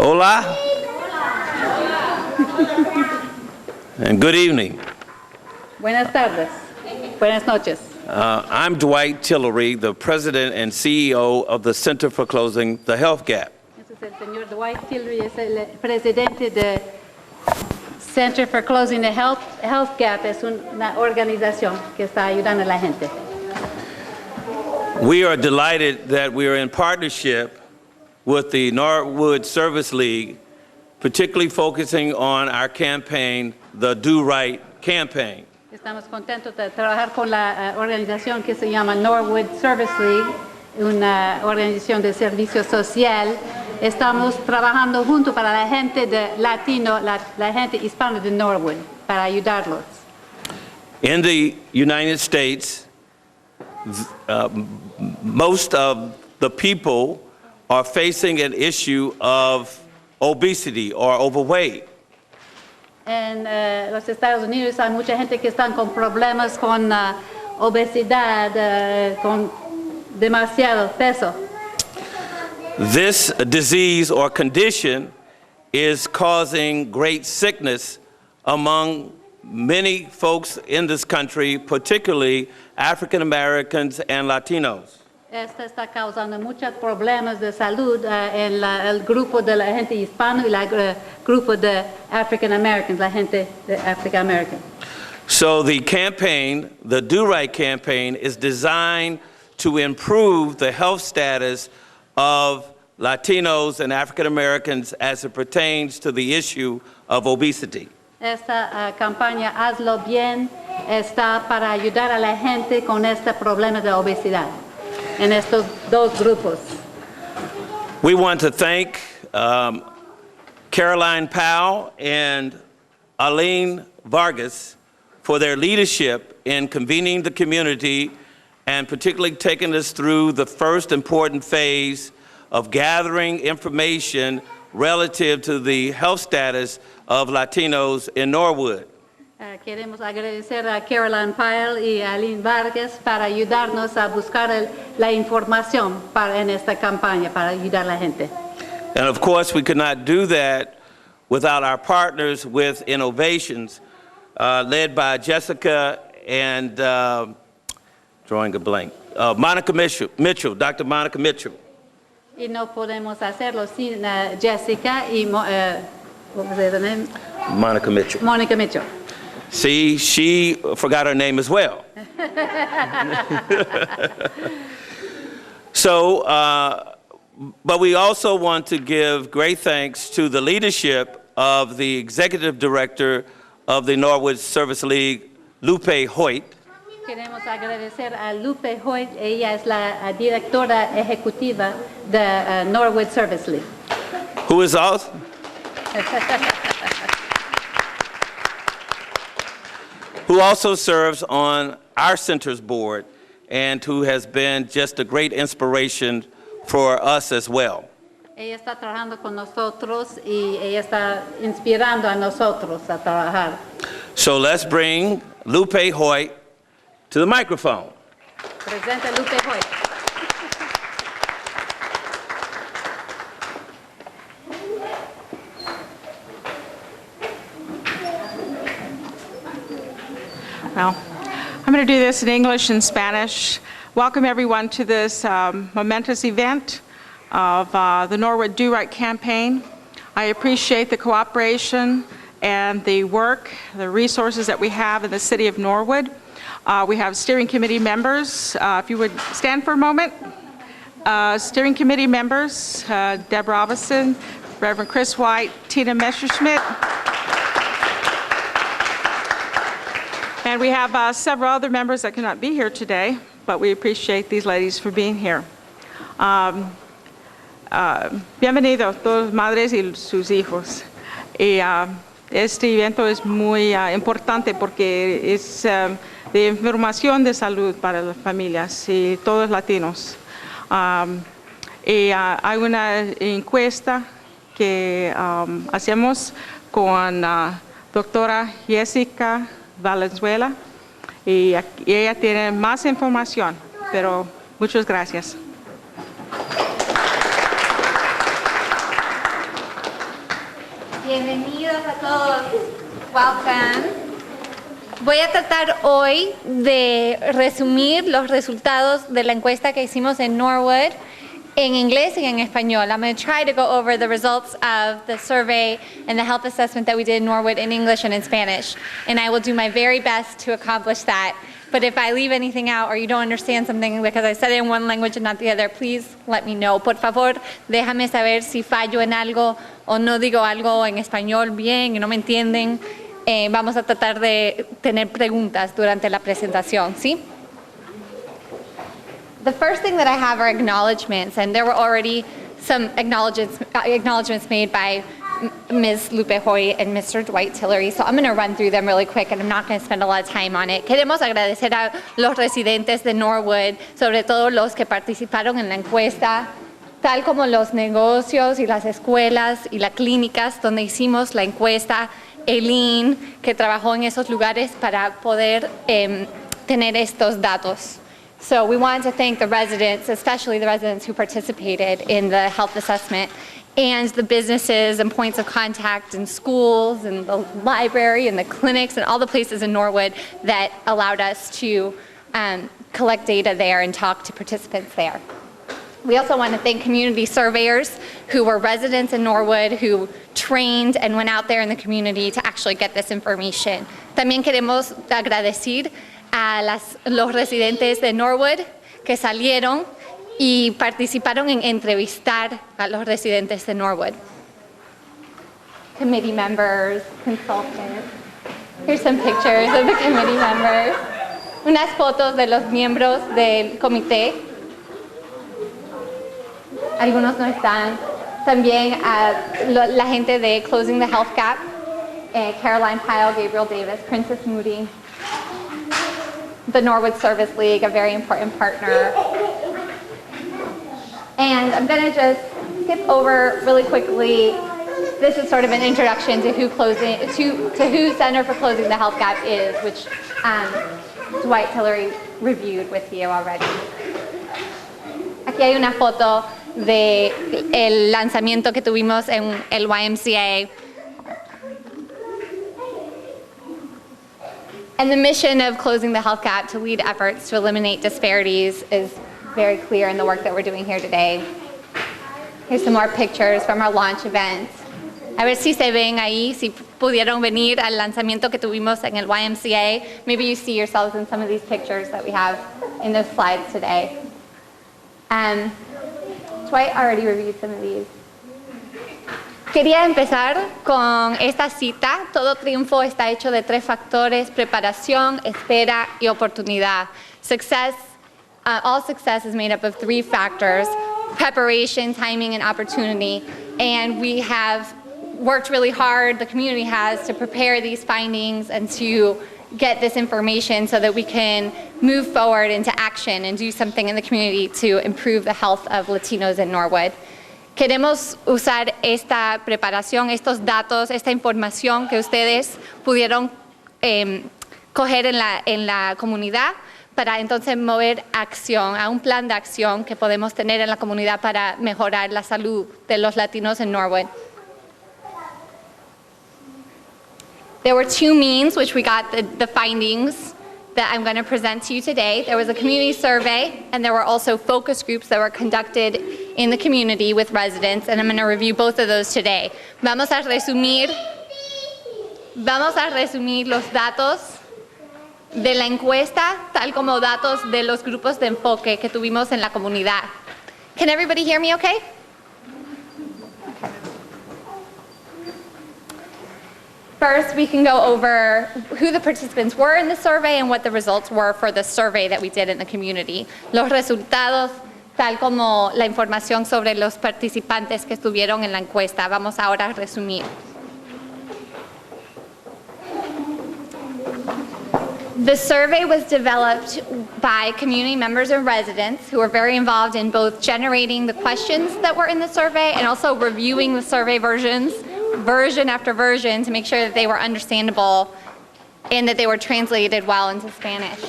Hola. And good evening. Buenas tardes. Buenas noches. I'm Dwight Tillery, the president and CEO of the Center for Closing the Health Gap. Este es el señor Dwight Tillery, es el presidente de Center for Closing the Health Gap. Es una organización que está ayudando a la gente. We are delighted that we are in partnership with the Norwood Service League, particularly focusing on our campaign, the Do Right campaign. Estamos contentos de trabajar con la organización que se llama Norwood Service League, una organización de servicio social. Estamos trabajando junto para la gente de latino, la gente hispana de Norwood, para ayudarlos. In the United States, most of the people are facing an issue of obesity or overweight. En los Estados Unidos hay mucha gente que están con problemas con obesidad, con demasiado peso. This disease or condition is causing great sickness among many folks in this country, particularly African Americans and Latinos. Esta está causando muchos problemas de salud en el grupo de la gente hispana y el grupo de African Americans, la gente de African American. So the campaign, the Do Right campaign, is designed to improve the health status of Latinos and African Americans as it pertains to the issue of obesity. Esta campaña Hazlo Bien está para ayudar a la gente con este problema de obesidad en estos dos grupos. We want to thank Caroline Powell and Aline Vargas for their leadership in convening the community and particularly taking us through the first important phase of gathering information relative to the health status of Latinos in Norwood. Queremos agradecer a Caroline Powell y a Aline Vargas para ayudarnos a buscar la información en esta campaña para ayudar a la gente. And of course, we could not do that without our partners with Innovations, led by Jessica and, drawing a blank, Monica Mitchell, Dr. Monica Mitchell. Y no podemos hacerlo sin Jessica y what was her name? Monica Mitchell. Monica Mitchell. See, she forgot her name as well. So, but we also want to give great thanks to the leadership of the executive director of the Norwood Service League, Lupe Hoyt. Queremos agradecer a Lupe Hoyt, ella es la directora ejecutiva de Norwood Service League. Who is also? Who also serves on our center's board and who has been just a great inspiration for us as well. Ella está trabajando con nosotros y ella está inspirando a nosotros a trabajar. So let's bring Lupe Hoyt to the microphone. Presenta Lupe Hoyt. Well, I'm going to do this in English and Spanish. Welcome everyone to this momentous event of the Norwood Do Right campaign. I appreciate the cooperation and the work, the resources that we have in the city of Norwood. We have steering committee members. If you would stand for a moment. Steering committee members, Deborah Robinson, Reverend Chris White, Tina Messerschmidt. And we have several other members that cannot be here today, but we appreciate these ladies for being here. Bienvenidos todos madres y sus hijos. Y este evento es muy importante porque es de información de salud para las familias y todos latinos. Y hay una encuesta que hacemos con doctora Jessica Valenzuela y ella tiene más información, pero muchas gracias. Bienvenidos a todos. Welcome. Voy a tratar hoy de resumir los resultados de la encuesta que hicimos en Norwood en inglés y en español. I'm going to try to go over the results of the survey and the health assessment that we did in Norwood in English and in Spanish. And I will do my very best to accomplish that. But if I leave anything out or you don't understand something because I said it in one language and not the other, please let me know. Por favor, déjame saber si fallo en algo o no digo algo en español bien y no me entienden. Vamos a tratar de tener preguntas durante la presentación, ¿sí? The first thing that I have are acknowledgements, and there were already some acknowledgements made by Ms. Lupe Hoy and Mr. Dwight Tillery, so I'm going to run through them really quick, and I'm not going to spend a lot of time on it. Queremos agradecer a los residentes de Norwood, sobre todo los que participaron en la encuesta, tal como los negocios y las escuelas y las clínicas donde hicimos la encuesta, Eileen, que trabajó en esos lugares para poder tener estos datos. So we want to thank the residents, especially the residents who participated in the health assessment, and the businesses and points of contact and schools and the library and the clinics and all the places in Norwood that allowed us to collect data there and talk to participants there. We also want to thank community surveyors who were residents in Norwood who trained and went out there in the community to actually get this information. También queremos agradecer a los residentes de Norwood que salieron y participaron en entrevistar a los residentes de Norwood. Committee members, consultants. Here's some pictures of the committee members. Unas fotos de los miembros del comité. Algunos no están. También la gente de Closing the Health Gap, Caroline Pyle, Gabriel Davis, Princess Moody, the Norwood Service League, a very important partner. And I'm going to just skip over really quickly. This is sort of an introduction to who Center for Closing the Health Gap is, which Dwight Tillery reviewed with you already. Aquí hay una foto del lanzamiento que tuvimos en el YMCA. And the mission of Closing the Health Gap to lead efforts to eliminate disparities is very clear in the work that we're doing here today. Here's some more pictures from our launch event. A ver si se ven ahí, si pudieron venir al lanzamiento que tuvimos en el YMCA. Maybe you see yourselves in some of these pictures that we have in those slides today. Dwight already reviewed some of these. Quería empezar con esta cita. Todo triunfo está hecho de 3 factores: preparación, espera y oportunidad. All success is made up of 3 factors: preparation, timing, and opportunity. And we have worked really hard, the community has, to prepare these findings and to get this information so that we can move forward into action and do something in the community to improve the health of Latinos in Norwood. Queremos usar esta preparación, estos datos, esta información que ustedes pudieron coger en la comunidad para entonces mover acción, a un plan de acción que podemos tener en la comunidad para mejorar la salud de los latinos en Norwood. There were 2 means which we got the findings that I'm going to present to you today. There was a community survey, and there were also focus groups that were conducted in the community with residents, and I'm going to review both of those today. Vamos a resumir los datos de la encuesta, tal como datos de los grupos de enfoque que tuvimos en la comunidad. Can everybody hear me okay? First, we can go over who the participants were in the survey and what the results were for the survey that we did in the community. Los resultados, tal como la información sobre los participantes que estuvieron en la encuesta. Vamos ahora a resumir. The survey was developed by community members and residents who were very involved in both generating the questions that were in the survey and also reviewing the survey version after version, to make sure that they were understandable and that they were translated well into Spanish.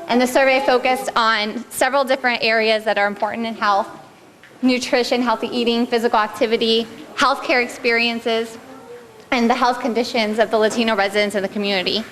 And the survey focused on several different areas that are important in health: nutrition, healthy eating, physical activity, healthcare experiences, and the health conditions of the Latino residents in the community.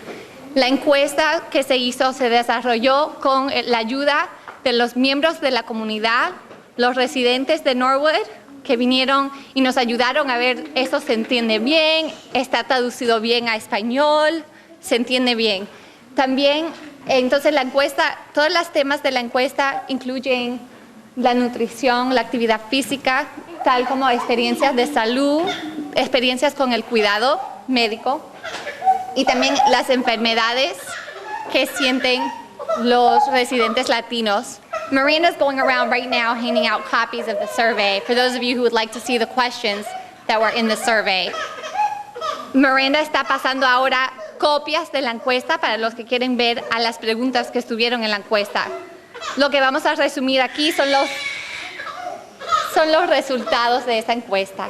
La encuesta que se hizo se desarrolló con la ayuda de los miembros de la comunidad, los residentes de Norwood, que vinieron y nos ayudaron a ver eso se entiende bien, está traducido bien a español, se entiende bien. También, entonces la encuesta, todos los temas de la encuesta incluyen la nutrición, la actividad física, tal como experiencias de salud, experiencias con el cuidado médico y también las enfermedades que sienten los residentes latinos. Miranda's going around right now handing out copies of the survey for those of you who would like to see the questions that were in the survey. Miranda está pasando ahora copias de la encuesta para los que quieren ver a las preguntas que estuvieron en la encuesta. Lo que vamos a resumir aquí son los resultados de esta encuesta.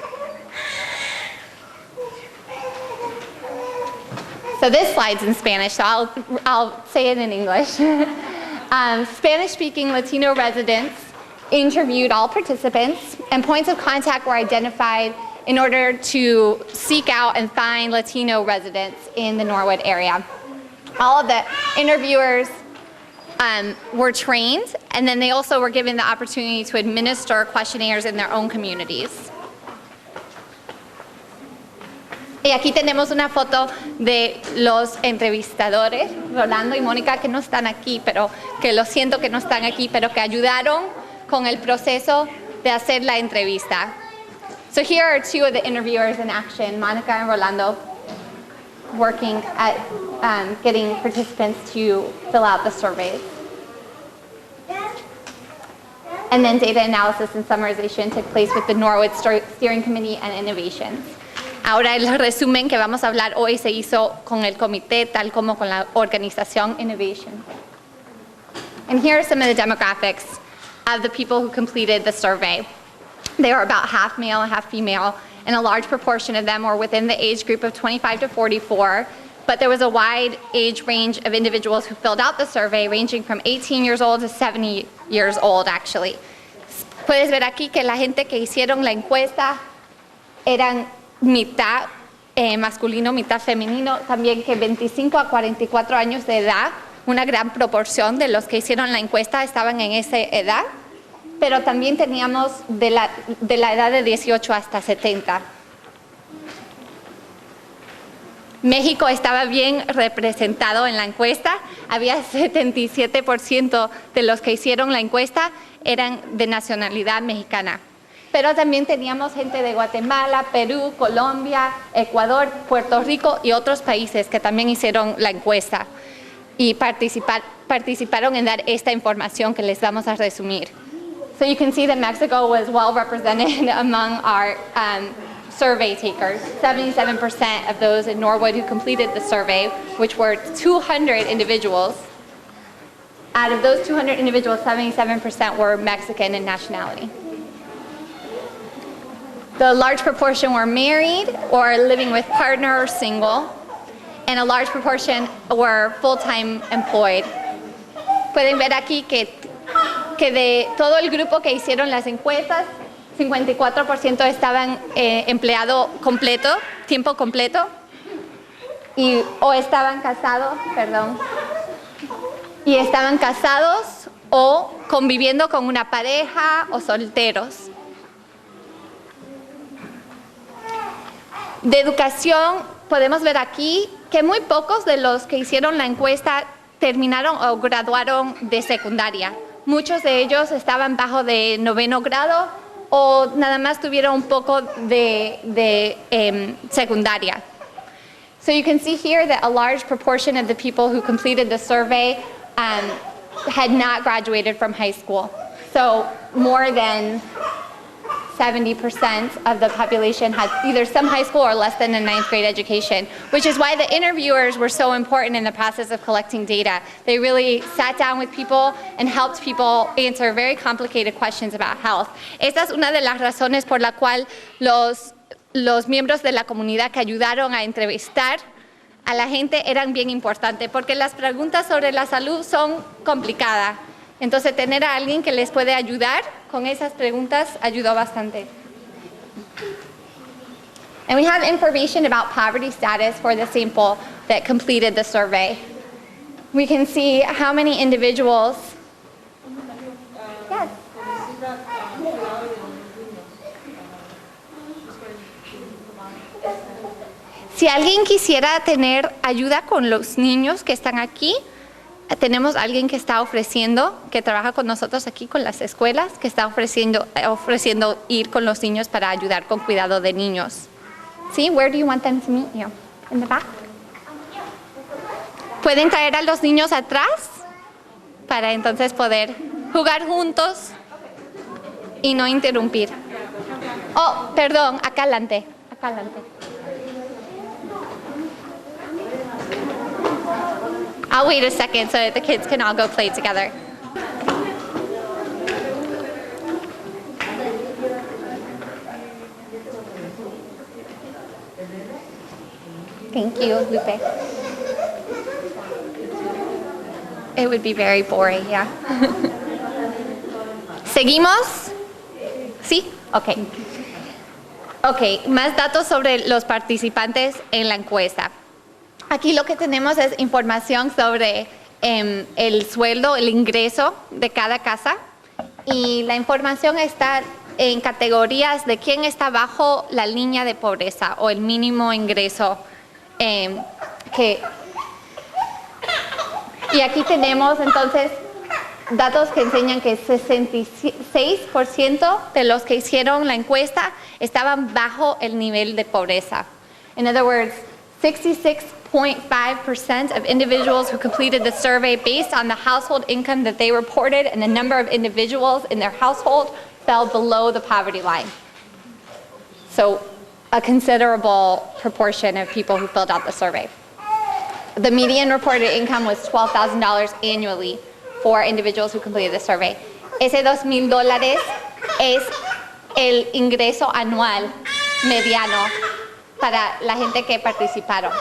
So this slide's in Spanish, so I'll say it in English. Spanish-speaking Latino residents interviewed all participants, and points of contact were identified in order to seek out and find Latino residents in the Norwood area. All of the interviewers were trained, and then they also were given the opportunity to administer questionnaires in their own communities. Y aquí tenemos una foto de los entrevistadores, Rolando y Mónica, que no están aquí, pero que lo siento que no están aquí, pero que ayudaron con el proceso de hacer la entrevista. So here are two of the interviewers in action, Monica and Rolando, working at getting participants to fill out the surveys. And then data analysis and summarization took place with the Norwood Steering Committee and Innovations. Ahora el resumen que vamos a hablar hoy se hizo con el comité, tal como con la organización Innovation. And here are some of the demographics of the people who completed the survey. They were about half male and half female, and a large proportion of them were within the age group of 25 to 44, but there was a wide age range of individuals who filled out the survey, ranging from 18 years old to 70 years old, actually. Puedes ver aquí que la gente que hicieron la encuesta eran mitad masculino, mitad femenino, también que 25 a 44 años de edad, una gran proporción de los que hicieron la encuesta estaban en esa edad, pero también teníamos de la edad de 18 hasta 70. México estaba bien representado en la encuesta, había 77% de los que hicieron la encuesta eran de nacionalidad mexicana. Pero también teníamos gente de Guatemala, Perú, Colombia, Ecuador, Puerto Rico y otros países que también hicieron la encuesta y participaron en dar esta información que les vamos a resumir. So you can see that Mexico was well represented among our survey takers. 77% of those in Norwood who completed the survey, which were 200 individuals. Out of those 200 individuals, 77% were Mexican in nationality. The large proportion were married or living with partner or single, and a large proportion were full-time employed. Pueden ver aquí que de todo el grupo que hicieron las encuestas, 54% estaban empleado completo, tiempo completo, o estaban casados, y estaban casados o conviviendo con una pareja o solteros. De educación, podemos ver aquí que muy pocos de los que hicieron la encuesta terminaron o graduaron de secundaria. Muchos de ellos estaban bajo de 9º grado o nada más tuvieron un poco de secundaria. So you can see here that a large proportion of the people who completed the survey had not graduated from high school. So more than 70% of the population had either some high school or less than a 9th grade education, which is why the interviewers were so important in the process of collecting data. They really sat down with people and helped people answer very complicated questions about health. Esta es una de las razones por la cual los miembros de la comunidad que ayudaron a entrevistar a la gente eran bien importantes, porque las preguntas sobre la salud son complicadas. Entonces, tener a alguien que les puede ayudar con esas preguntas ayudó bastante. And we have information about poverty status for the sample that completed the survey. We can see how many individuals. Yes. Si alguien quisiera tener ayuda con los niños que están aquí, tenemos alguien que está ofreciendo, que trabaja con nosotros aquí con las escuelas, que está ofreciendo ir con los niños para ayudar con cuidado de niños. ¿Sí? Where do you want them to meet you? In the back? ¿Pueden traer a los niños atrás para entonces poder jugar juntos y no interrumpir? Oh, perdón, acá adelante, acá adelante. I'll wait a second so that the kids can all go play together. Thank you, Lupe. It would be very boring, yeah. ¿Seguimos? ¿Sí? Ok. Ok, más datos sobre los participantes en la encuesta. Aquí lo que tenemos es información sobre el sueldo, el ingreso de cada casa, y la información está en categorías de quién está bajo la línea de pobreza o el mínimo ingreso y aquí tenemos entonces datos que enseñan que 66% de los que hicieron la encuesta estaban bajo el nivel de pobreza. In other words, 66.5% of individuals who completed the survey based on the household income that they reported and the number of individuals in their household fell below the poverty line. So a considerable proportion of people who filled out the survey. The median reported income was $12,000 annually for individuals who completed the survey. Ese $2,000 es el ingreso anual mediano para la gente que participaron.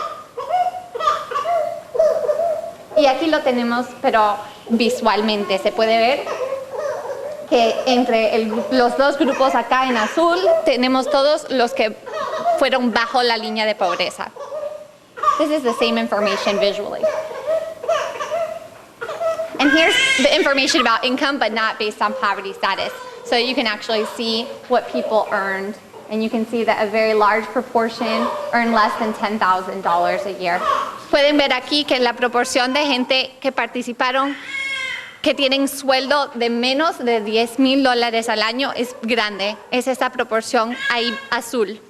Y aquí lo tenemos, pero visualmente se puede ver que entre los dos grupos acá en azul tenemos todos los que fueron bajo la línea de pobreza. This is the same information visually. And here's the information about income, but not based on poverty status. So you can actually see what people earned, and you can see that a very large proportion earned less than $10,000 a year. Pueden ver aquí que la proporción de gente que participaron que tienen sueldo de menos de $10,000 al año es grande. Es esa proporción ahí azul.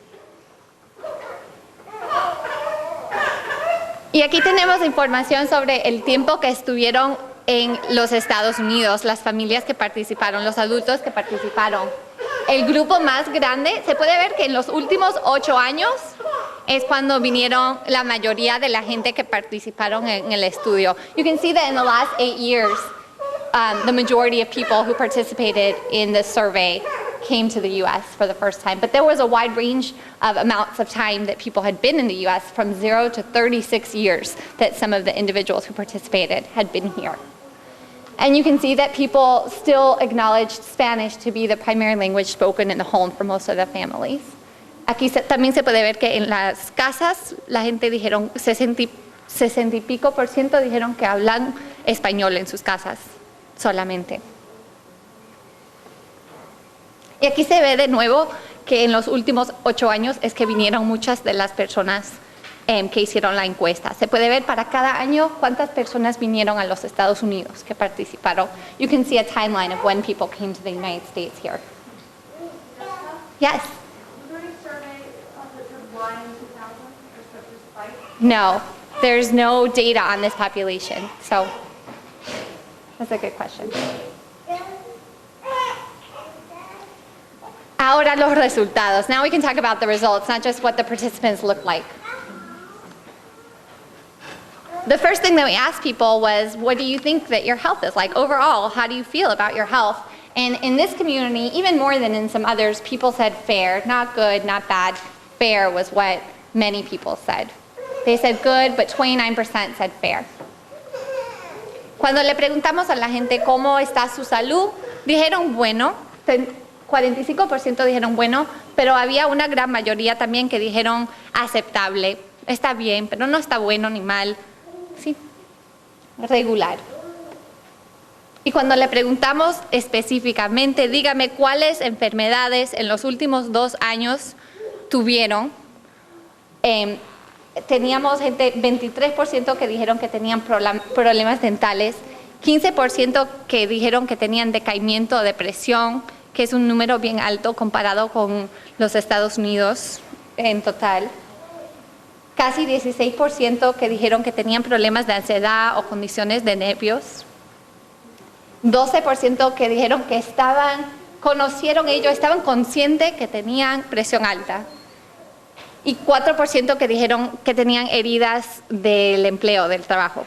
Y aquí tenemos información sobre el tiempo que estuvieron en los Estados Unidos, las familias que participaron, los adultos que participaron. El grupo más grande, se puede ver que en los últimos 8 años es cuando vinieron la mayoría de la gente que participaron en el estudio. You can see that in the last 8 years, the majority of people who participated in the survey came to the U.S. for the first time. But there was a wide range of amounts of time that people had been in the U.S., from 0 to 36 years that some of the individuals who participated had been here. And you can see that people still acknowledged Spanish to be the primary language spoken in the home for most of the families. Aquí también se puede ver que en las casas la gente dijeron, 60 y pico % dijeron que hablan español en sus casas solamente. Y aquí se ve de nuevo que en los últimos 8 años es que vinieron muchas de las personas que hicieron la encuesta. Se puede ver para cada año cuántas personas vinieron a los Estados Unidos que participaron. You can see a timeline of when people came to the United States here. Yes? No, there's no data on this population. So that's a good question. Ahora los resultados. Now we can talk about the results, not just what the participants look like. The first thing that we asked people was, what do you think that your health is like overall? How do you feel about your health? And in this community, even more than in some others, people said fair, not good, not bad. Fair was what many people said. They said good, but 29% said fair. Cuando le preguntamos a la gente cómo está su salud, dijeron bueno. 45% dijeron bueno, pero había una gran mayoría también que dijeron aceptable, está bien, pero no está bueno ni mal, sí, regular. Y cuando le preguntamos específicamente, dígame cuáles enfermedades en los últimos 2 años tuvieron, teníamos gente, 23% que dijeron que tenían problemas dentales, 15% que dijeron que tenían decaimiento o depresión, que es un número bien alto comparado con los Estados Unidos en total. Casi 16% que dijeron que tenían problemas de ansiedad o condiciones de nervios. 12% que dijeron que estaban conscientes que tenían presión alta. Y 4% que dijeron que tenían heridas del empleo, del trabajo.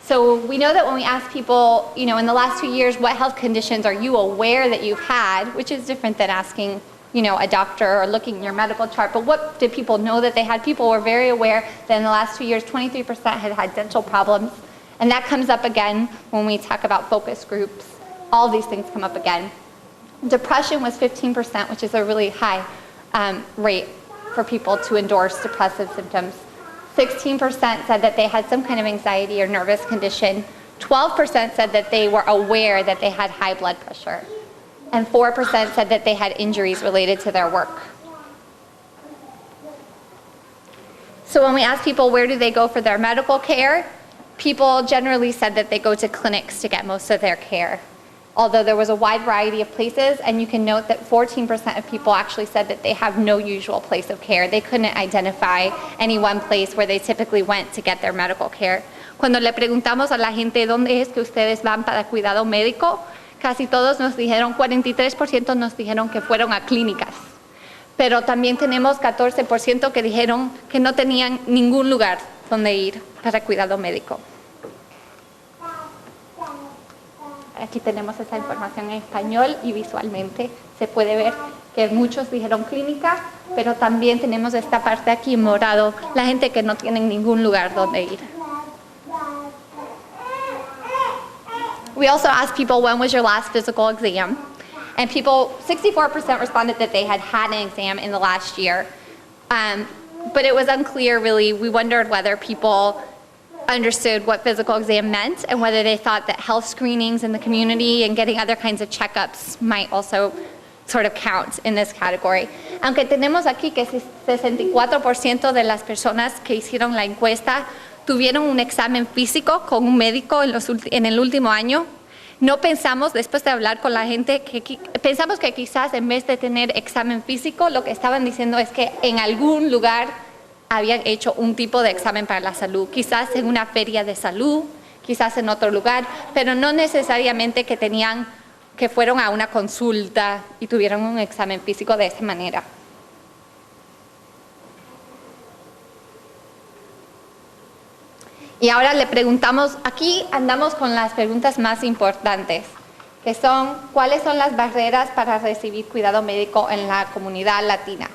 So we know that when we ask people, in the last 2 years, what health conditions are you aware that you've had, which is different than asking, a doctor or looking in your medical chart, but what did people know that they had? People were very aware that in the last 2 years, 23% had had dental problems. And that comes up again when we talk about focus groups. All these things come up again. Depression was 15%, which is a really high rate for people to endorse depressive symptoms. 16% said that they had some kind of anxiety or nervous condition. 12% said that they were aware that they had high blood pressure. And 4% said that they had injuries related to their work. So when we ask people where do they go for their medical care, people generally said that they go to clinics to get most of their care. Although there was a wide variety of places, and you can note that 14% of people actually said that they have no usual place of care. They couldn't identify any one place where they typically went to get their medical care. Cuando le preguntamos a la gente dónde es que ustedes van para cuidado médico, casi todos nos dijeron, 43% nos dijeron que fueron a clínicas. Pero también tenemos 14% que dijeron que no tenían ningún lugar donde ir para cuidado médico. Aquí tenemos esa información en español y visualmente se puede ver que muchos dijeron clínica, pero también tenemos esta parte aquí en morado, la gente que no tiene ningún lugar donde ir. We also asked people, when was your last physical exam? And 64% responded that they had had an exam in the last year. But it was unclear, really. We wondered whether people understood what physical exam meant and whether they thought that health screenings in the community and getting other kinds of checkups might also sort of count in this category. Aunque tenemos aquí que 64% de las personas que hicieron la encuesta tuvieron un examen físico con un médico en el último año, no pensamos, después de hablar con la gente, pensamos que quizás en vez de tener examen físico, lo que estaban diciendo es que en algún lugar habían hecho un tipo de examen para la salud, quizás en una feria de salud, quizás en otro lugar, pero no necesariamente que fueron a una consulta y tuvieron un examen físico de esa manera. Y ahora le preguntamos, aquí andamos con las preguntas más importantes, que son, ¿cuáles son las barreras para recibir cuidado médico en la comunidad latina?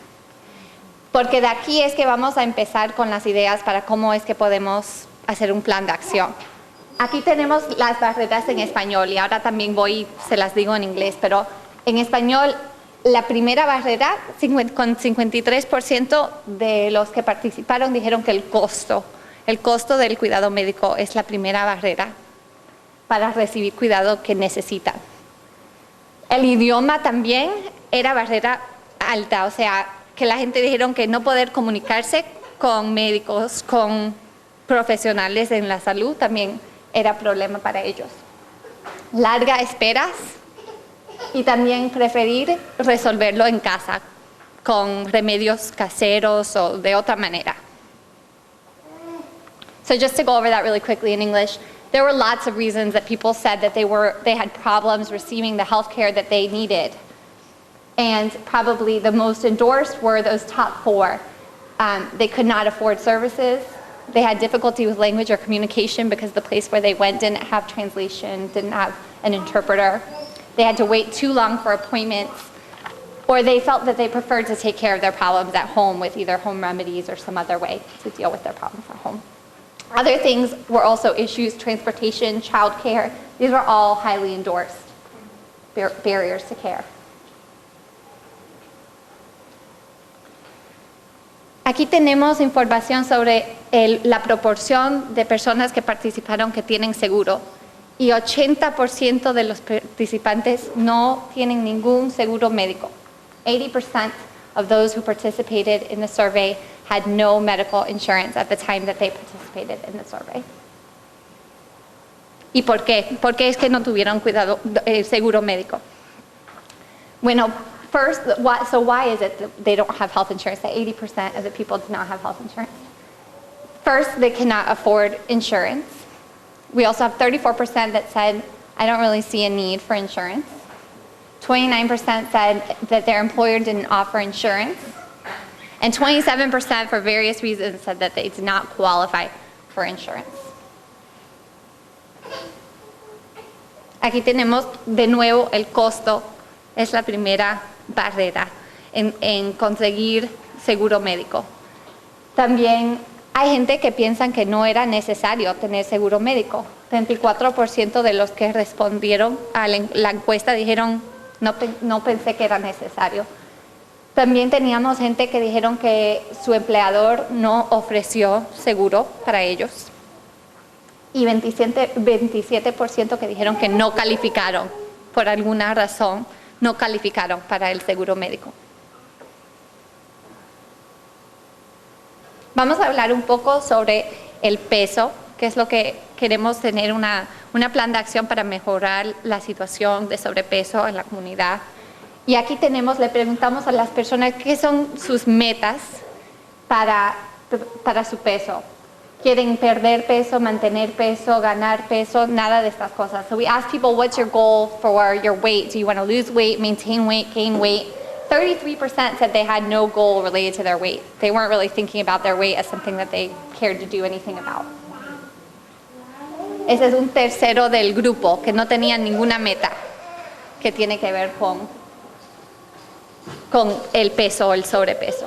Porque de aquí es que vamos a empezar con las ideas para cómo es que podemos hacer un plan de acción. Aquí tenemos las barreras en español y ahora también se las digo en inglés, pero en español la primera barrera, con 53% de los que participaron dijeron que el costo del cuidado médico es la primera barrera para recibir cuidado que necesitan. El idioma también era barrera alta, o sea, que la gente dijeron que no poder comunicarse con médicos, con profesionales en la salud también era problema para ellos. Largas esperas y también preferir resolverlo en casa con remedios caseros o de otra manera. So just to go over that really quickly in English, there were lots of reasons that people said that they had problems receiving the health care that they needed. And probably the most endorsed were those top 4. They could not afford services. They had difficulty with language or communication because the place where they went didn't have translation, didn't have an interpreter. They had to wait too long for appointments, or they felt that they preferred to take care of their problems at home with either home remedies or some other way to deal with their problems at home. Other things were also issues, transportation, childcare. These were all highly endorsed barriers to care. Aquí tenemos información sobre la proporción de personas que participaron que tienen seguro. Y 80% de los participantes no tienen ningún seguro médico. 80% of those who participated in the survey had no medical insurance at the time that they participated in the survey. ¿Y por qué? ¿Por qué es que no tuvieron seguro médico? Bueno, first, why is it that they don't have health insurance? That 80% of the people do not have health insurance. First, they cannot afford insurance. We also have 34% that said, I don't really see a need for insurance. 29% said that their employer didn't offer insurance. And 27% for various reasons said that they did not qualify for insurance. Aquí tenemos de nuevo el costo, es la primera barrera en conseguir seguro médico. También hay gente que piensan que no era necesario tener seguro médico. 34% de los que respondieron a la encuesta dijeron, no pensé que era necesario. También teníamos gente que dijeron que su empleador no ofreció seguro para ellos. Y 27% que dijeron que no calificaron, por alguna razón, no calificaron para el seguro médico. Vamos a hablar un poco sobre el peso, que es lo que queremos tener una plan de acción para mejorar la situación de sobrepeso en la comunidad. Y aquí le preguntamos a las personas qué son sus metas para su peso. ¿Quieren perder peso, mantener peso, ganar peso? Nada de estas cosas. So we asked people, what's your goal for your weight? Do you want to lose weight, maintain weight, gain weight? 33% said they had no goal related to their weight. They weren't really thinking about their weight as something that they cared to do anything about. Ese es un tercero del grupo que no tenían ninguna meta que tiene que ver con el peso o el sobrepeso.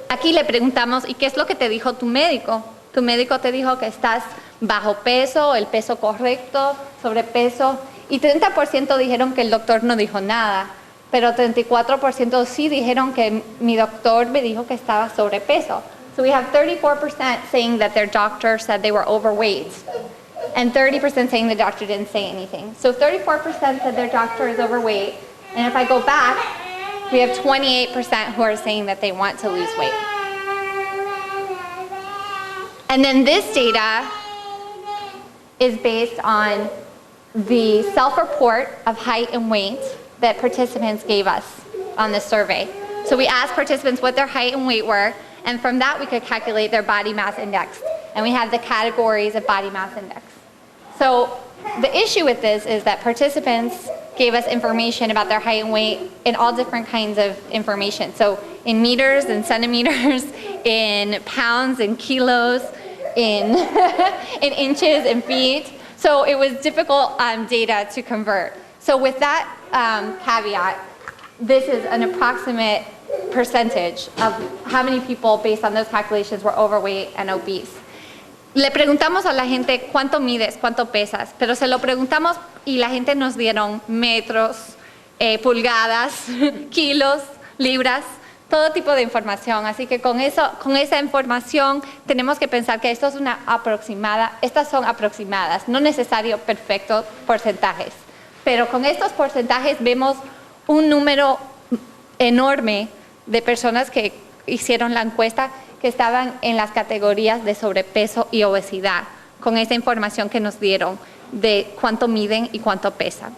Aquí le preguntamos, ¿y qué es lo que te dijo tu médico? Tu médico te dijo que estás bajo peso, el peso correcto, sobrepeso, y 30% dijeron que el doctor no dijo nada, pero 34% sí dijeron que mi doctor me dijo que estaba sobrepeso. So we have 34% saying that their doctor said they were overweight, and 30% saying the doctor didn't say anything. So 34% said their doctor is overweight, and if I go back, we have 28% who are saying that they want to lose weight. And then this data is based on the self-report of height and weight that participants gave us on the survey. So we asked participants what their height and weight were, and from that we could calculate their body mass index. And we have the categories of body mass index. So the issue with this is that participants gave us information about their height and weight in all different kinds of information. So in meters and centimeters, in pounds and kilos, in inches and feet. So it was difficult data to convert. So with that caveat, this is an approximate percentage of how many people based on those calculations were overweight and obese. Le preguntamos a la gente cuánto mides, cuánto pesas, pero se lo preguntamos y la gente nos dieron metros, pulgadas, kilos, libras, todo tipo de información. Así que con esa información tenemos que pensar que esto es una aproximada, estas son aproximadas, no necesario perfectos porcentajes. Pero con estos porcentajes vemos un número enorme de personas que hicieron la encuesta que estaban en las categorías de sobrepeso y obesidad, con esa información que nos dieron de cuánto miden y cuánto pesan.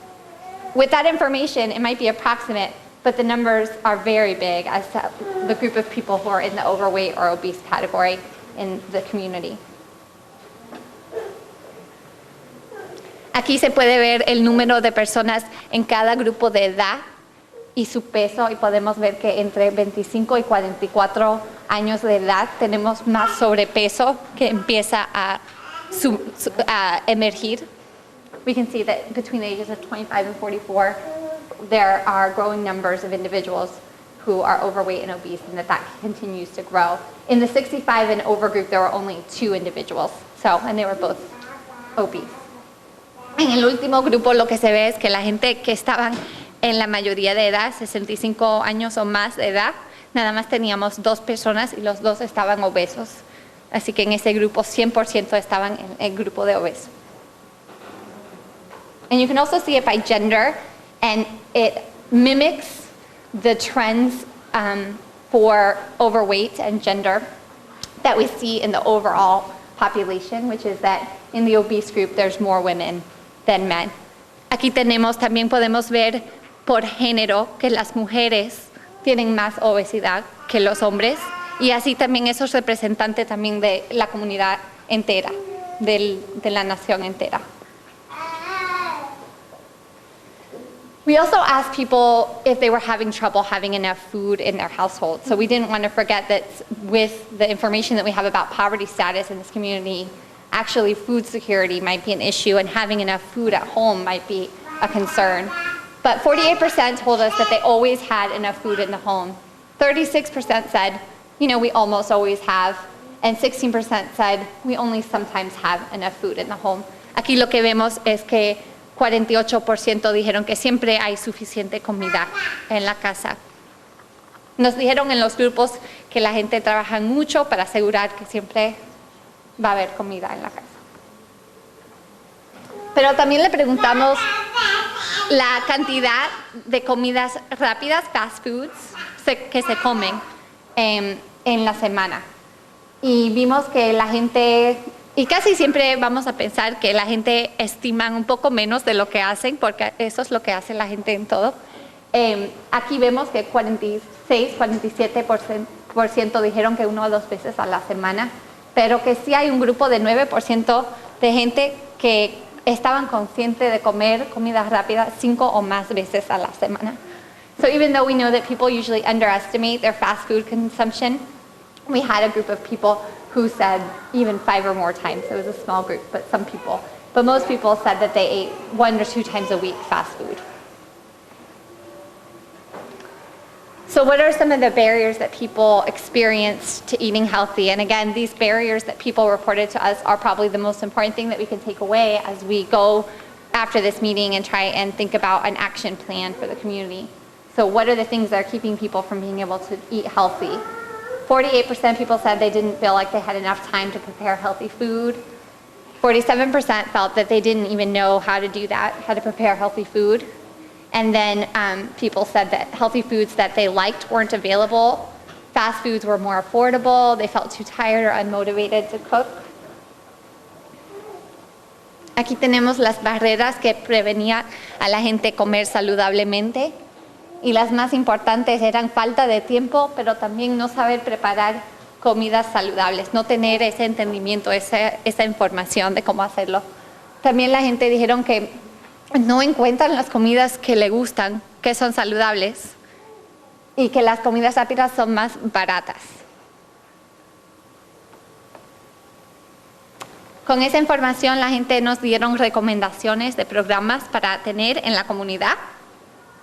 With that information, it might be approximate, but the numbers are very big as to the group of people who are in the overweight or obese category in the community. Aquí se puede ver el número de personas en cada grupo de edad y su peso, y podemos ver que entre 25 y 44 años de edad tenemos más sobrepeso que empieza a emergir. We can see that between the ages of 25 and 44, there are growing numbers of individuals who are overweight and obese, and that continues to grow. In the 65 and over group, there were only 2 individuals, and they were both obese. En el último grupo lo que se ve es que la gente que estaban en la mayoría de edad, 65 años o más de edad, nada más teníamos 2 personas y los 2 estaban obesos. Así que en ese grupo 100% estaban en el grupo de obesos. And you can also see it by gender, and it mimics the trends for overweight and gender that we see in the overall population, which is that in the obese group there's more women than men. Aquí también podemos ver por género que las mujeres tienen más obesidad que los hombres, y así también eso es representante también de la comunidad entera, de la nación entera. We also asked people if they were having trouble having enough food in their household. So we didn't want to forget that with the information that we have about poverty status in this community, actually food security might be an issue, and having enough food at home might be a concern. But 48% told us that they always had enough food in the home. 36% said, you know, we almost always have. And 16% said, we only sometimes have enough food in the home. Aquí lo que vemos es que 48% dijeron que siempre hay suficiente comida en la casa. Nos dijeron en los grupos que la gente trabaja mucho para asegurar que siempre va a haber comida en la casa. Pero también le preguntamos la cantidad de comidas rápidas, fast foods, que se comen en la semana. Y vimos que la gente, y casi siempre vamos a pensar que la gente estima un poco menos de lo que hacen, porque eso es lo que hace la gente en todo. Aquí vemos que 47% dijeron que 1 o 2 veces a la semana, pero que sí hay un grupo de 9% de gente que estaban conscientes de comer comida rápida 5 o más veces a la semana. So even though we know that people usually underestimate their fast food consumption, we had a group of people who said even 5 or more times. It was a small group, but some people. But most people said that they ate 1 or 2 times a week fast food. So what are some of the barriers that people experience to eating healthy? And again, these barriers that people reported to us are probably the most important thing that we can take away as we go after this meeting and try and think about an action plan for the community. So what are the things that are keeping people from being able to eat healthy? 48% of people said they didn't feel like they had enough time to prepare healthy food. 47% felt that they didn't even know how to do that, how to prepare healthy food. And then people said that healthy foods that they liked weren't available. Fast foods were more affordable. They felt too tired or unmotivated to cook. Aquí tenemos las barreras que prevenía a la gente comer saludablemente. Y las más importantes eran falta de tiempo, pero también no saber preparar comidas saludables, no tener ese entendimiento, esa información de cómo hacerlo. También la gente dijeron que no encuentran las comidas que le gustan, que son saludables, y que las comidas rápidas son más baratas. Con esa información la gente nos dieron recomendaciones de programas para tener en la comunidad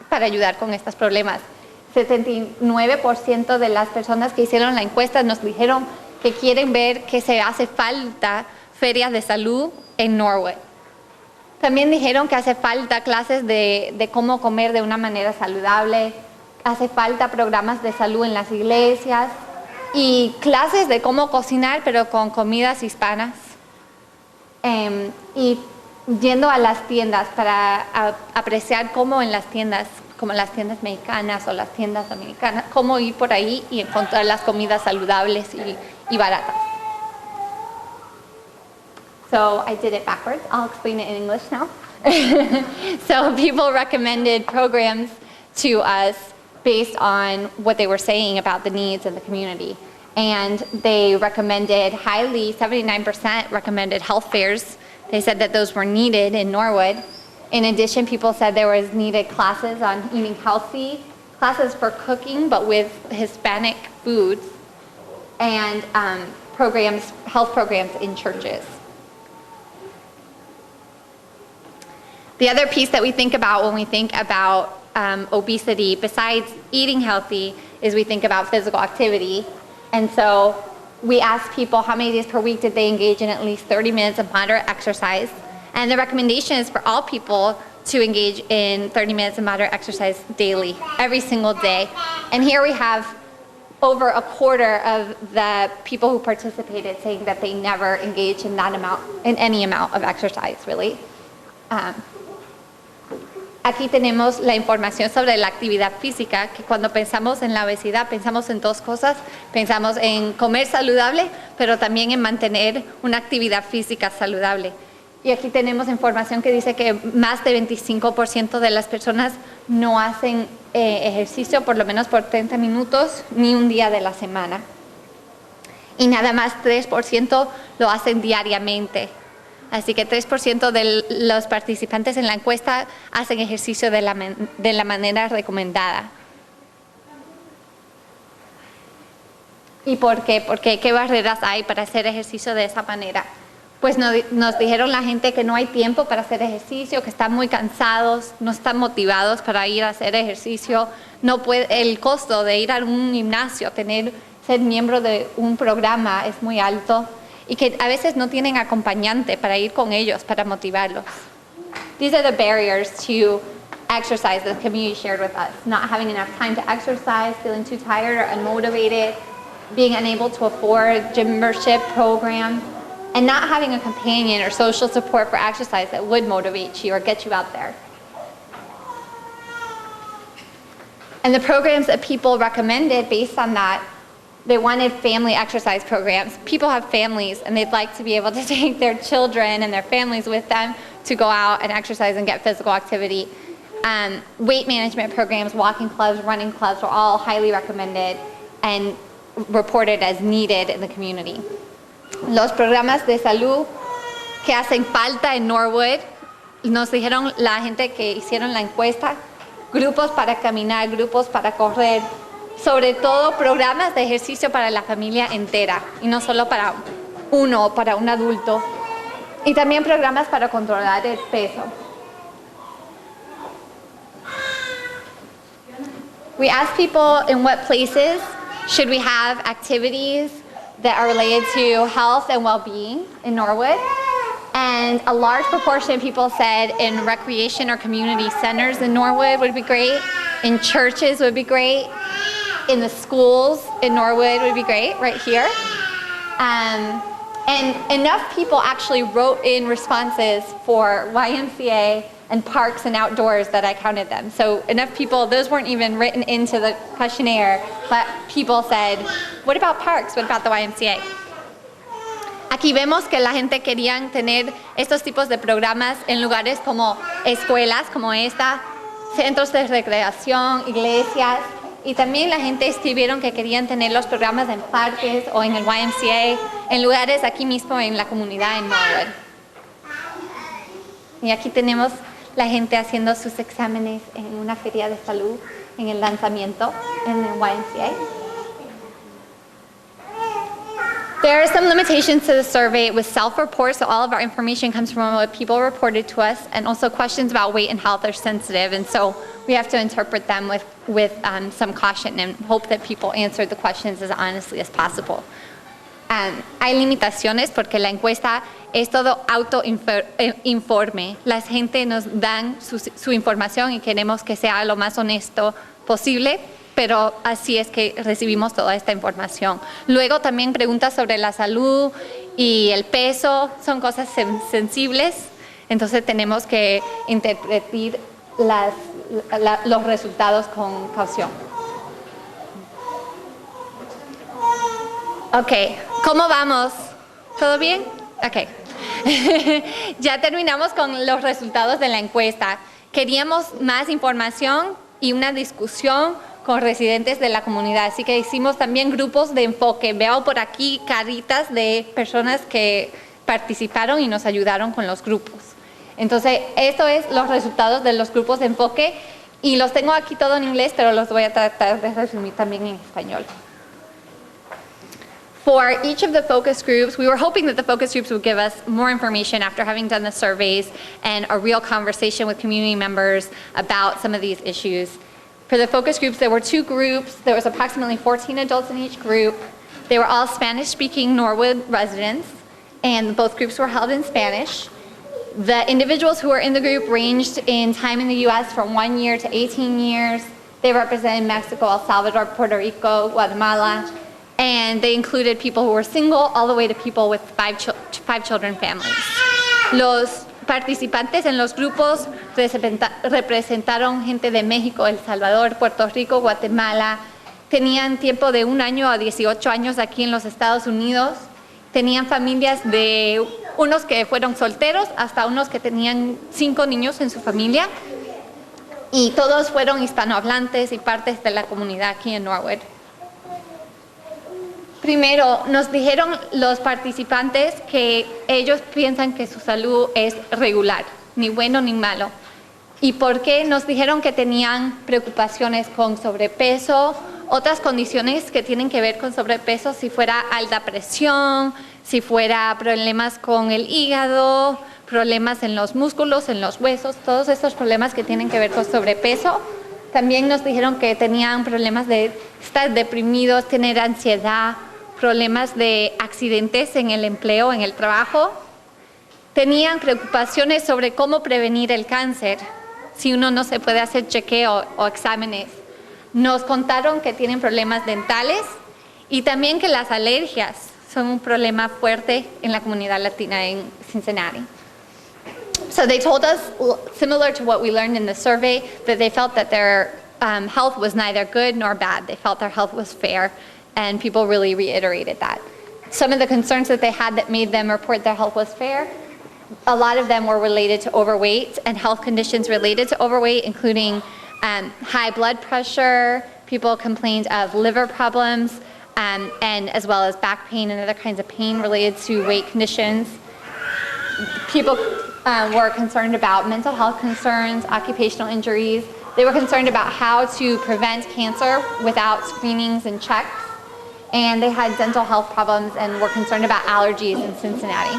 para ayudar con estos problemas. 79% de las personas que hicieron la encuesta nos dijeron que quieren ver que se hace falta ferias de salud en Norwood. También dijeron que hace falta clases de cómo comer de una manera saludable, hace falta programas de salud en las iglesias y clases de cómo cocinar pero con comidas hispanas. Y yendo a las tiendas para apreciar cómo en las tiendas, como las tiendas mexicanas o las tiendas dominicanas, cómo ir por ahí y encontrar las comidas saludables y baratas. So I did it backwards. I'll explain it in English now. So people recommended programs to us based on what they were saying about the needs of the community. And they recommended highly, 79% recommended health fairs. They said that those were needed in Norwood. In addition, people said there was needed classes on eating healthy, classes for cooking, but with Hispanic foods, and programs, health programs in churches. The other piece that we think about when we think about obesity, besides eating healthy, is we think about physical activity. And so we asked people how many days per week did they engage in at least 30 minutes of moderate exercise. And the recommendation is for all people to engage in 30 minutes of moderate exercise daily, every single day. And here we have over a quarter of the people who participated saying that they never engage in any amount of exercise, really. Aquí tenemos la información sobre la actividad física, que cuando pensamos en la obesidad pensamos en dos cosas. Pensamos en comer saludable, pero también en mantener una actividad física saludable. Y aquí tenemos información que dice que más de 25% de las personas no hacen ejercicio por lo menos por 30 minutos ni un día de la semana. Y nada más 3% lo hacen diariamente. Así que 3% de los participantes en la encuesta hacen ejercicio de la manera recomendada. ¿Y por qué? Porque ¿qué barreras hay para hacer ejercicio de esa manera? Pues nos dijeron la gente que no hay tiempo para hacer ejercicio, que están muy cansados, no están motivados para ir a hacer ejercicio. El costo de ir a un gimnasio, ser miembro de un programa es muy alto y que a veces no tienen acompañante para ir con ellos, para motivarlos. These are the barriers to exercise that the community shared with us. Not having enough time to exercise, feeling too tired or unmotivated, being unable to afford gym membership programs, and not having a companion or social support for exercise that would motivate you or get you out there. And the programs that people recommended based on that, they wanted family exercise programs. People have families and they'd like to be able to take their children and their families with them to go out and exercise and get physical activity. Weight management programs, walking clubs, running clubs were all highly recommended and reported as needed in the community. Los programas de salud que hacen falta en Norwood, nos dijeron la gente que hicieron la encuesta, grupos para caminar, grupos para correr, sobre todo programas de ejercicio para la familia entera y no solo para un adulto, y también programas para controlar el peso. We asked people in what places should we have activities that are related to health and well-being in Norwood. And a large proportion of people said in recreation or community centers in Norwood would be great, in churches would be great, in the schools in Norwood would be great, right here. And enough people actually wrote in responses for YMCA and parks and outdoors that I counted them. So enough people, those weren't even written into the questionnaire, but people said, what about parks? What about the YMCA? Aquí vemos que la gente querían tener estos tipos de programas en lugares como escuelas, como esta, centros de recreación, iglesias, y también la gente escribieron que querían tener los programas en parques o en el YMCA, en lugares aquí mismo en la comunidad en Norwood. Y aquí tenemos la gente haciendo sus exámenes en una feria de salud, en el lanzamiento, en el YMCA. There are some limitations to the survey. It was self-report, so all of our information comes from what people reported to us, and also questions about weight and health are sensitive, and so we have to interpret them with some caution and hope that people answer the questions as honestly as possible. Hay limitaciones porque la encuesta es todo autoinforme. La gente nos dan su información y queremos que sea lo más honesto posible, pero así es que recibimos toda esta información. Luego también preguntas sobre la salud y el peso, son cosas sensibles, entonces tenemos que interpretar los resultados con caución. Ok, ¿cómo vamos? ¿Todo bien? Ok. Ya terminamos con los resultados de la encuesta. Queríamos más información y una discusión con residentes de la comunidad, así que hicimos también grupos de enfoque. Veo por aquí caritas de personas que participaron y nos ayudaron con los grupos. Entonces, esto es los resultados de los grupos de enfoque y los tengo aquí todo en inglés, pero los voy a tratar de resumir también en español. For each of the focus groups, we were hoping that the focus groups would give us more information after having done the surveys and a real conversation with community members about some of these issues. For the focus groups, there were 2 groups. There was approximately 14 adults in each group. They were all Spanish-speaking Norwood residents, and both groups were held in Spanish. The individuals who were in the group ranged in time in the U.S. from 1 year to 18 years. They represented Mexico, El Salvador, Puerto Rico, Guatemala, and they included people who were single all the way to people with five children families. Los participantes en los grupos representaron gente de México, El Salvador, Puerto Rico, Guatemala. Tenían tiempo de 1 año a 18 años aquí en los Estados Unidos. Tenían familias de unos que fueron solteros hasta unos que tenían 5 niños en su familia. Y todos fueron hispanohablantes y partes de la comunidad aquí en Norwood. Primero, nos dijeron los participantes que ellos piensan que su salud es regular, ni bueno ni malo. ¿Y por qué? Nos dijeron que tenían preocupaciones con sobrepeso, otras condiciones que tienen que ver con sobrepeso, si fuera alta presión, si fuera problemas con el hígado, problemas en los músculos, en los huesos, todos estos problemas que tienen que ver con sobrepeso. También nos dijeron que tenían problemas de estar deprimidos, tener ansiedad, problemas de accidentes en el empleo, en el trabajo. Tenían preocupaciones sobre cómo prevenir el cáncer, si uno no se puede hacer chequeo o exámenes. Nos contaron que tienen problemas dentales y también que las alergias son un problema fuerte en la comunidad latina en Cincinnati. So they told us, similar to what we learned in the survey, that they felt that their health was neither good nor bad. They felt their health was fair, and people really reiterated that. Some of the concerns that they had that made them report their health was fair, a lot of them were related to overweight and health conditions related to overweight, including high blood pressure. People complained of liver problems, and as well as back pain and other kinds of pain related to weight conditions. People were concerned about mental health concerns, occupational injuries. They were concerned about how to prevent cancer without screenings and checks. And they had dental health problems and were concerned about allergies in Cincinnati.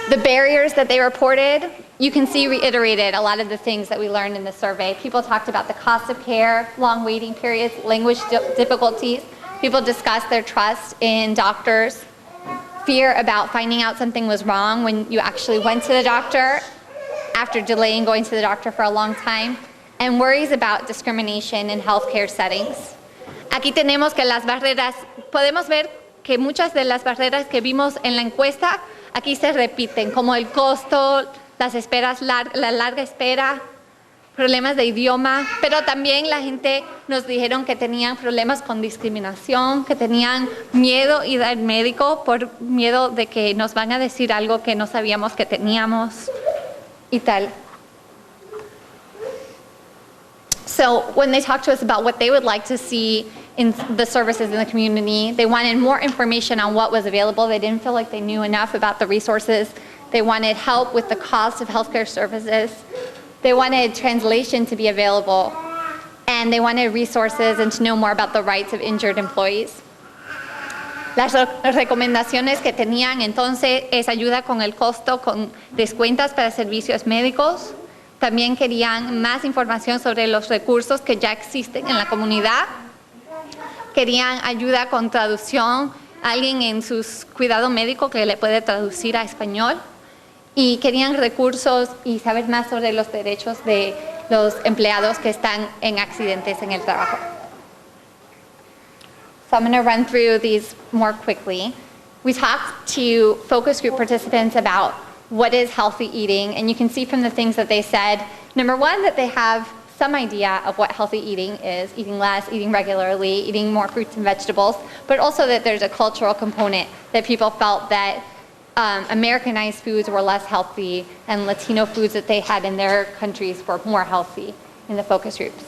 The barriers that they reported, you can see reiterated a lot of the things that we learned in the survey. People talked about the cost of care, long waiting periods, language difficulties. People discussed their trust in doctors, fear about finding out something was wrong when you actually went to the doctor after delaying going to the doctor for a long time, and worries about discrimination in healthcare settings. Aquí tenemos que las barreras, podemos ver que muchas de las barreras que vimos en la encuesta aquí se repiten, como el costo, las esperas, la larga espera, problemas de idioma, pero también la gente nos dijeron que tenían problemas con discriminación, que tenían miedo ir al médico por miedo de que nos van a decir algo que no sabíamos que teníamos y tal. So when they talked to us about what they would like to see in the services in the community, they wanted more information on what was available. They didn't feel like they knew enough about the resources. They wanted help with the cost of healthcare services. They wanted translation to be available. And they wanted resources and to know more about the rights of injured employees. Las recomendaciones que tenían entonces es ayuda con el costo, con descuentos para servicios médicos. También querían más información sobre los recursos que ya existen en la comunidad. Querían ayuda con traducción, alguien en su cuidado médico que le puede traducir a español. Y querían recursos y saber más sobre los derechos de los empleados que están en accidentes en el trabajo. So I'm going to run through these more quickly. We talked to focus group participants about what is healthy eating, and you can see from the things that they said, number one, that they have some idea of what healthy eating is, eating less, eating regularly, eating more fruits and vegetables, but also that there's a cultural component that people felt that Americanized foods were less healthy and Latino foods that they had in their countries were more healthy in the focus groups.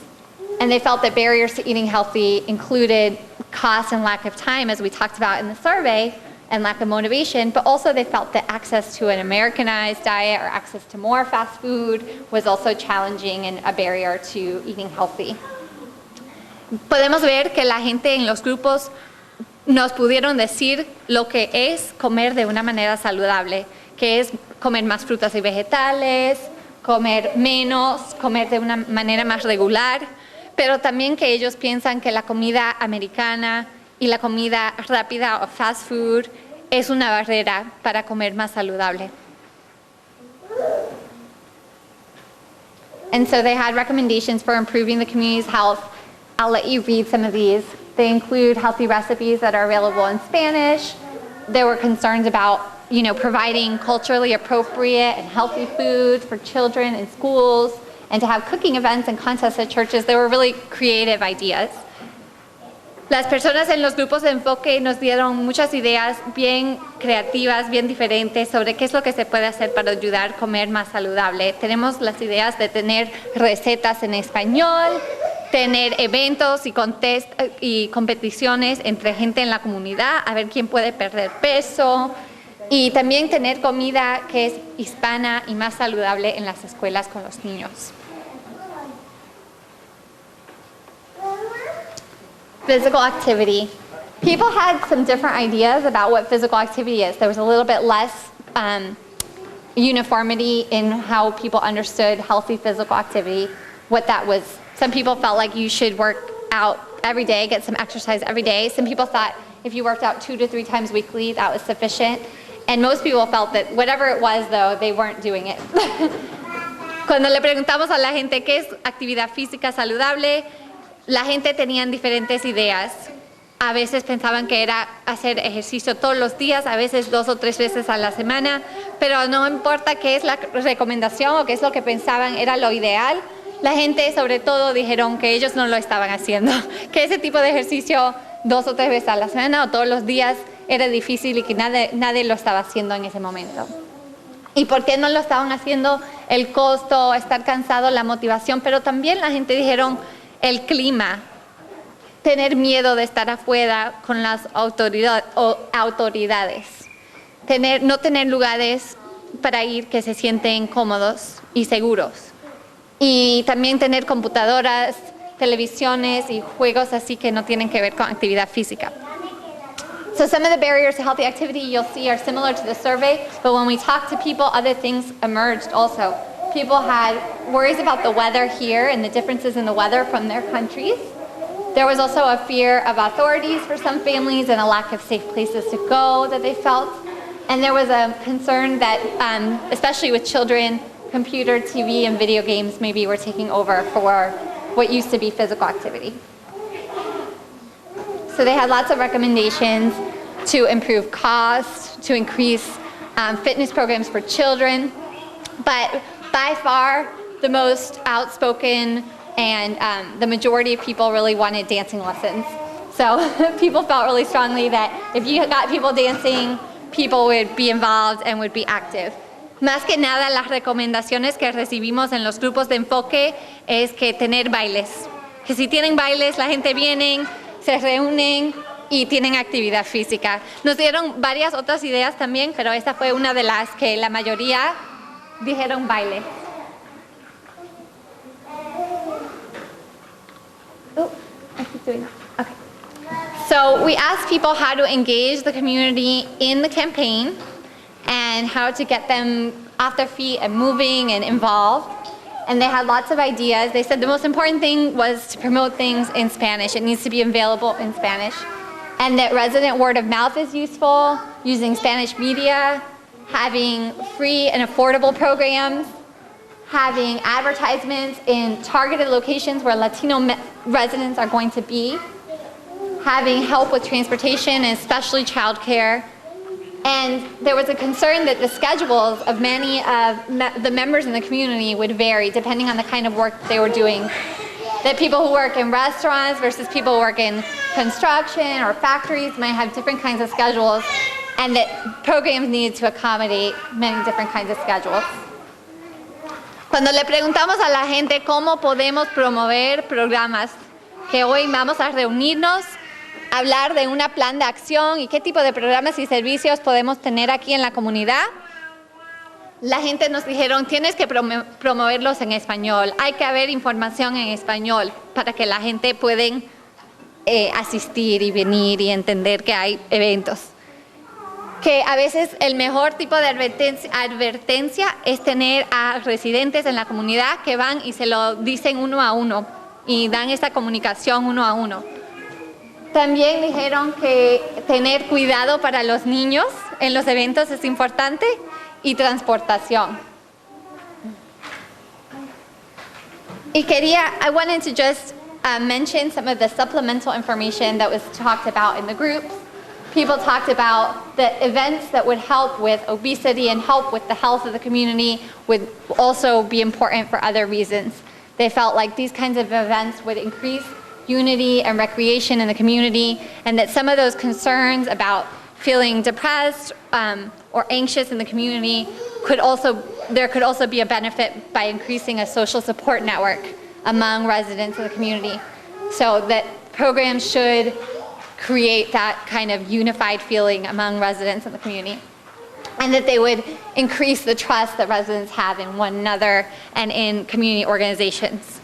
And they felt that barriers to eating healthy included cost and lack of time, as we talked about in the survey, and lack of motivation, but also they felt that access to an Americanized diet or access to more fast food was also challenging and a barrier to eating healthy. Podemos ver que la gente en los grupos nos pudieron decir lo que es comer de una manera saludable, que es comer más frutas y vegetales, comer menos, comer de una manera más regular, pero también que ellos piensan que la comida americana y la comida rápida o fast food es una barrera para comer más saludable. And so they had recommendations for improving the community's health. I'll let you read some of these. They include healthy recipes that are available in Spanish. There were concerns about, providing culturally appropriate and healthy foods for children in schools, and to have cooking events and contests at churches. They were really creative ideas. Las personas en los grupos de enfoque nos dieron muchas ideas bien creativas, bien diferentes sobre qué es lo que se puede hacer para ayudar a comer más saludable. Tenemos las ideas de tener recetas en español, tener eventos y competiciones entre gente en la comunidad, a ver quién puede perder peso, y también tener comida que es hispana y más saludable en las escuelas con los niños. Physical activity. People had some different ideas about what physical activity is. There was a little bit less uniformity in how people understood healthy physical activity, what that was. Some people felt like you should work out every day, get some exercise every day. Some people thought if you worked out 2 to 3 times weekly, that was sufficient. And most people felt that whatever it was, though, they weren't doing it. Cuando le preguntamos a la gente qué es actividad física saludable, la gente tenía diferentes ideas. A veces pensaban que era hacer ejercicio todos los días, a veces 2 o 3 veces a la semana, pero no importa qué es la recomendación o qué es lo que pensaban era lo ideal. La gente, sobre todo, dijeron que ellos no lo estaban haciendo, que ese tipo de ejercicio 2 o 3 veces a la semana o todos los días era difícil y que nadie lo estaba haciendo en ese momento. ¿Y por qué no lo estaban haciendo? El costo, estar cansado, la motivación, pero también la gente dijeron el clima, tener miedo de estar afuera con las autoridades, no tener lugares para ir que se sienten cómodos y seguros, y también tener computadoras, televisiones y juegos así que no tienen que ver con actividad física. So some of the barriers to healthy activity you'll see are similar to the survey, but when we talked to people, other things emerged also. People had worries about the weather here and the differences in the weather from their countries. There was also a fear of authorities for some families and a lack of safe places to go that they felt. And there was a concern that, especially with children, computer, TV, and video games maybe were taking over for what used to be physical activity. So they had lots of recommendations to improve cost, to increase fitness programs for children. But by far, the most outspoken and the majority of people really wanted dancing lessons. So people felt really strongly that if you got people dancing, people would be involved and would be active. Más que nada, las recomendaciones que recibimos en los grupos de enfoque es que tener bailes. Que si tienen bailes, la gente viene, se reúnen y tienen actividad física. Nos dieron varias otras ideas también, pero esta fue una de las que la mayoría dijeron baile. I keep doing that. Okay. So we asked people how to engage the community in the campaign and how to get them off their feet and moving and involved. And they had lots of ideas. They said the most important thing was to promote things in Spanish. It needs to be available in Spanish. And that resident word of mouth is useful, using Spanish media, having free and affordable programs, having advertisements in targeted locations where Latino residents are going to be, having help with transportation and especially childcare. And there was a concern that the schedules of many of the members in the community would vary depending on the kind of work they were doing. That people who work in restaurants versus people who work in construction or factories might have different kinds of schedules, and that programs needed to accommodate many different kinds of schedules. Cuando le preguntamos a la gente cómo podemos promover programas, que hoy vamos a reunirnos, hablar de un plan de acción y qué tipo de programas y servicios podemos tener aquí en la comunidad, la gente nos dijeron, tienes que promoverlos en español, hay que haber información en español para que la gente pueda asistir y venir y entender que hay eventos. Que a veces el mejor tipo de advertencia es tener a residentes en la comunidad que van y se lo dicen uno a uno y dan esta comunicación uno a uno. También dijeron que tener cuidado para los niños en los eventos es importante y transportación. I wanted to just mention some of the supplemental information that was talked about in the groups. People talked about the events that would help with obesity and help with the health of the community would also be important for other reasons. They felt like these kinds of events would increase unity and recreation in the community, and that some of those concerns about feeling depressed or anxious in the community there could also be a benefit by increasing a social support network among residents of the community. So that programs should create that kind of unified feeling among residents of the community, and that they would increase the trust that residents have in one another and in community organizations.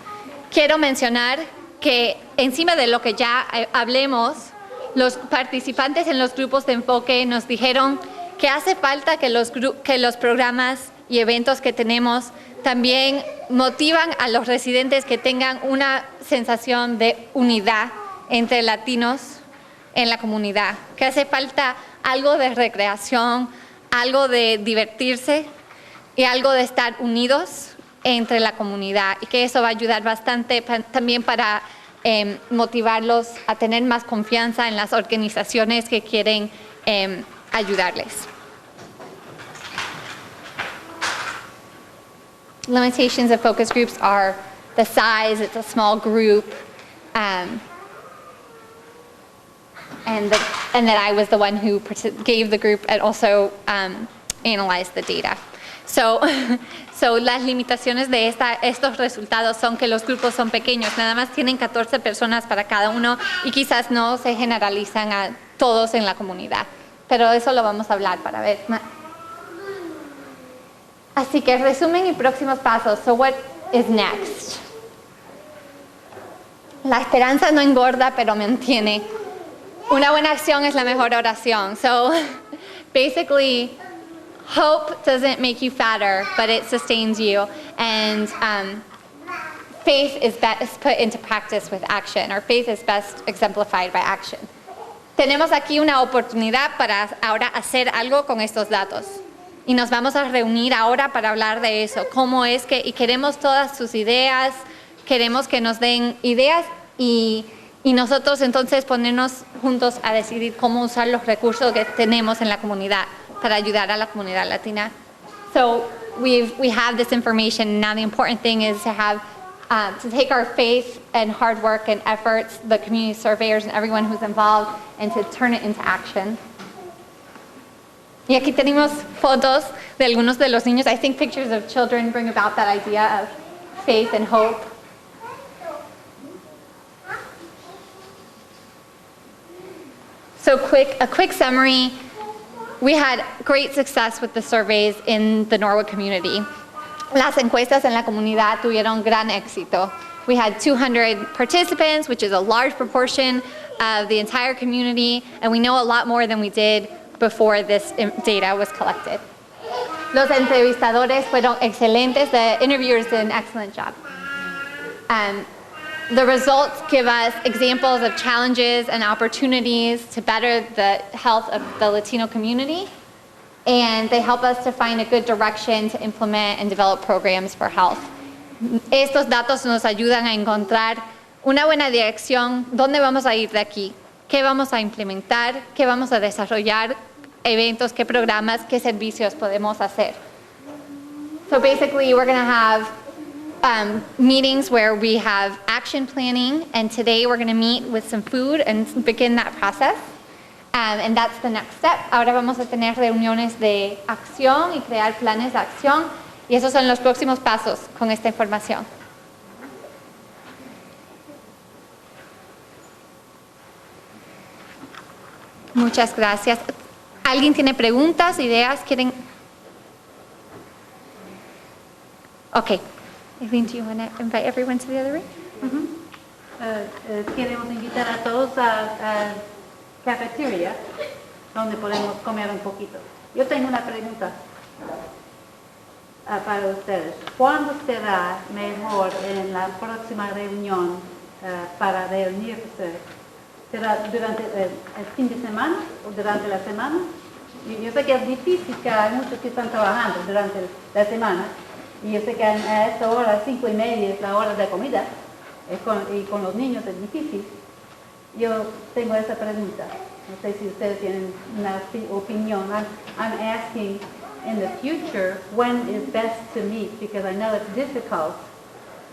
Quiero mencionar que encima de lo que ya hablemos, los participantes en los grupos de enfoque nos dijeron que hace falta que los programas y eventos que tenemos también motivan a los residentes que tengan una sensación de unidad entre latinos en la comunidad, que hace falta algo de recreación, algo de divertirse y algo de estar unidos entre la comunidad, y que eso va a ayudar bastante también para motivarlos a tener más confianza en las organizaciones que quieren ayudarles. Limitations of focus groups are the size, it's a small group, and that I was the one who gave the group and also analyzed the data. So las limitaciones de estos resultados son que los grupos son pequeños, nada más tienen 14 personas para cada uno y quizás no se generalizan a todos en la comunidad. Pero eso lo vamos a hablar para ver. Así que resumen y próximos pasos. So what is next? La esperanza no engorda, pero mantiene. Una buena acción es la mejor oración. So basically, hope doesn't make you fatter, but it sustains you. And faith is best put into practice with action, or faith is best exemplified by action. Tenemos aquí una oportunidad para ahora hacer algo con estos datos. Y nos vamos a reunir ahora para hablar de eso. Cómo es que, y queremos todas sus ideas, queremos que nos den ideas y nosotros entonces ponernos juntos a decidir cómo usar los recursos que tenemos en la comunidad para ayudar a la comunidad latina. So we have this information. Now the important thing is to have to take our faith and hard work and efforts, the community surveyors and everyone who's involved, and to turn it into action. Y aquí tenemos fotos de algunos de los niños. I think pictures of children bring about that idea of faith and hope. So a quick summary. We had great success with the surveys in the Norwood community. Las encuestas en la comunidad tuvieron gran éxito. We had 200 participants, which is a large proportion of the entire community, and we know a lot more than we did before this data was collected. Los entrevistadores fueron excelentes. The interviewers did an excellent job. The results give us examples of challenges and opportunities to better the health of the Latino community, and they help us to find a good direction to implement and develop programs for health. Estos datos nos ayudan a encontrar una buena dirección, dónde vamos a ir de aquí, qué vamos a implementar, qué vamos a desarrollar, eventos, qué programas, qué servicios podemos hacer. So basically we're going to have meetings where we have action planning, and today we're going to meet with some food and begin that process. And that's the next step. Ahora vamos a tener reuniones de acción y crear planes de acción, y esos son los próximos pasos con esta información. Muchas gracias. ¿Alguien tiene preguntas, ideas? ¿Quieren? Okay. Eileen, do you want to invite everyone to the other room? Queremos invitar a todos a cafetería, donde podemos comer un poquito. Yo tengo una pregunta para ustedes. ¿Cuándo será mejor en la próxima reunión para reunirse? ¿Será durante el fin de semana o durante la semana? Yo sé que es difícil, que hay muchos que están trabajando durante la semana, Y yo sé que a esta hora, 5:30, es la hora de comida, y con los niños es difícil. Yo tengo esa pregunta. No sé si ustedes tienen una opinión. I'm asking, in the future, when is best to meet? Because I know it's difficult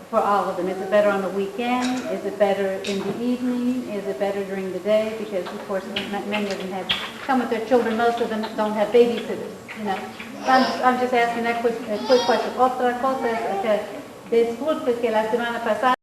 for all of them. Is it better on the weekend? Is it better in the evening? Is it better during the day? Because, of course, many of them come with their children. Most of them don't have babysitters, you know. I'm just asking that quick question. Otra cosa es que disculpe que la semana pasada